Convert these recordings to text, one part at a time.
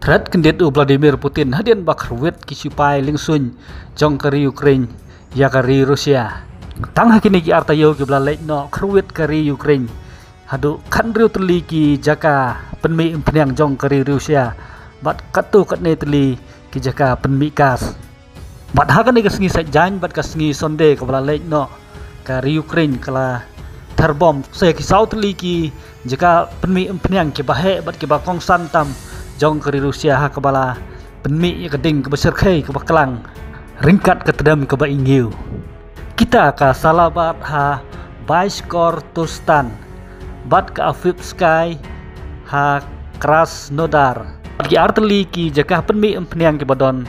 Red kandidat Vladimir Putin hadian bakrwet kisupai lingsun jong kari Ukraine ya kari Rusia. Tang hakini ki artayo ki blalek no krwet kari Ukraine. Hadu kan riu teli ki jaka penmi impnyang jong kari Rusia. Bat katu katne teli ki jaka penmi kas. Bat hakani kasngi sajjan bat kasngi sonde ka blalek no kari Ukraine kala terbom saya ki sau teli ki jaka penmi impnyang ki bahe bat ki bakong santam jong kari Rusia ha kebala penmi ya keding ke besar kai ke baklang ringkat ke tedam ke baingiu kita ka salabat ha Baiskor Tustan bat ke Avivsky ha Krasnodar ki arteli ki jakah penmi empniang ke badon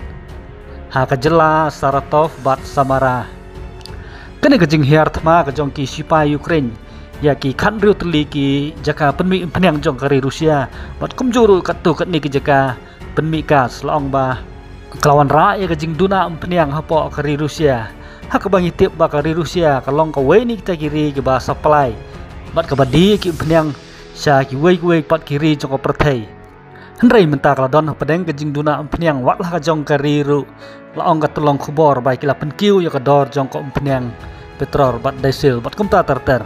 ha ka jela Saratov bat Samara kene kejing hiar thma ka jong ki sipa Ukraine ya ki khan riu teli ki jaka penmi empniang jong kari Rusia bat kumjuru katu katni ki jaka penmi kas laong ba kelawan ra ya kejing duna empniang hapo kari Rusia ha kebangi tip ba kari Rusia kalong ka we ni kita kiri ki ba supply bat ka badi ki empniang sha ki we pat kiri jong ka perthai hendrai menta kala don pedeng kejing duna empniang wak lah ka jong kari ru laong ka tulong khubor bai kila penkiu ya ka dor jong ka empniang petrol bat diesel bat kumta terter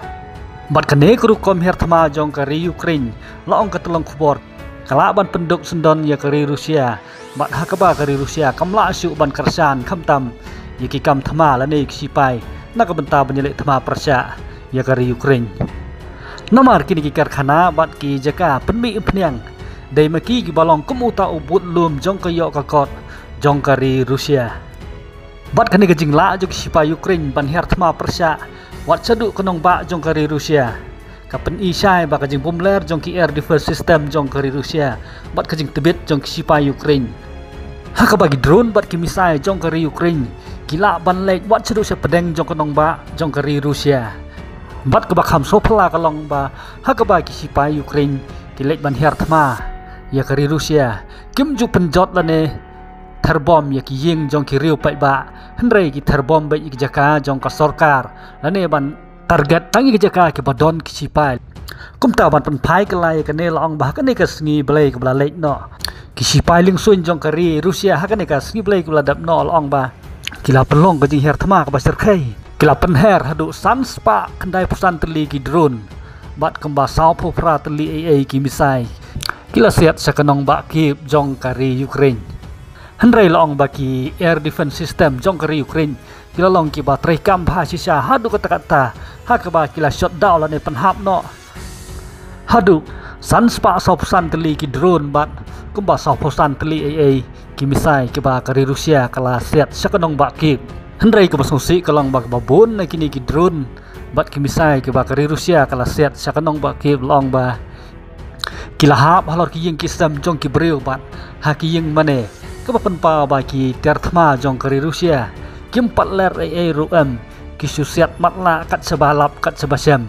bat kene kru kom her thma jong kari Ukraine laong ka tulong khubor kalaban penduk sendon ya kari Rusia bat hakaba kari Rusia kamla asu ban kersan khamtam ya ki kam thma la nei sipai na ka benta banyele thma persya ya kari Ukraine namar kini ki karkhana bat ki jaka penmi impnyang dei maki ki balong kumuta ubut lum jong ka yo ka kot jong kari Rusia bat kene ka jingla jong sipai Ukraine ban her thma persya wat saduk kenong ba jong kari Rusia kapen isai ba kajing bomler jong ki air defense system jong kari Rusia bat kajing tebet jong ki sipa Ukraine ha ka bagi drone bat ki misai jong kari Ukraine kila ban lek wat saduk se pedeng jong kenong ba jong kari Rusia bat ka bakham sopla kalong ba ha ka bagi sipa Ukraine ki lek ban her thma ya kari Rusia kim ju penjot lane terbom ya ki ying jong ki riu pai ba hendrai ki terbom bai ki jaka jong ka sarkar lane ban target tangi ki jaka ki badon ki sipai kumta ban pen phai kalai ka ne laong ba ka ne ka sngi blai ka bla lek no ki sipai ling sun jong kari Rusia ha ka ne ka sngi blai ka bla dap no laong ba kila penlong ka jing her thma ka basir khai kila pen her hadu san spa kendai pusan teli ki drone bat kemba sau phra teli ai ki misai kila siat sakanong ba ki jong kari Ukraine hendrai laong baki air defense system jong kari Ukraine kila long ki ba trai kam bha sisa hadu kata ha ka ba kila shutdown la ne penhap no hadu san spa sopsan teli ki drone bat kumba soposan teli ai ki misai ki ba kari Rusia kala set sakanong ba ki hendrai ka basungsi kalong ba babon na kini ki drone bat ki misai ki ba kari Rusia kala set sakanong ba ki long ba kila hap halor ki ying ki system jong ki breu bat ha ki ying mane kebapan pa baki terthma jong kari Rusia kim patler ai ruam ki susiat matla kat sebalap kat sebasam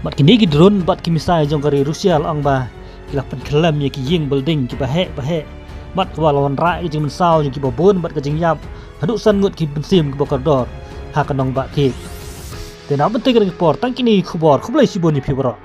bat kini ki drone bat ki misai jong kari Rusia lang ba kila pen kelam ya ki ying building ki bahe bat ka lawan ra ki jing mensau jong ki babon bat ka jing yap hadu san ngut ki bensim ki bokador ha kanong ba ki tena penting ki por tang kini khubor khublai siboni phibro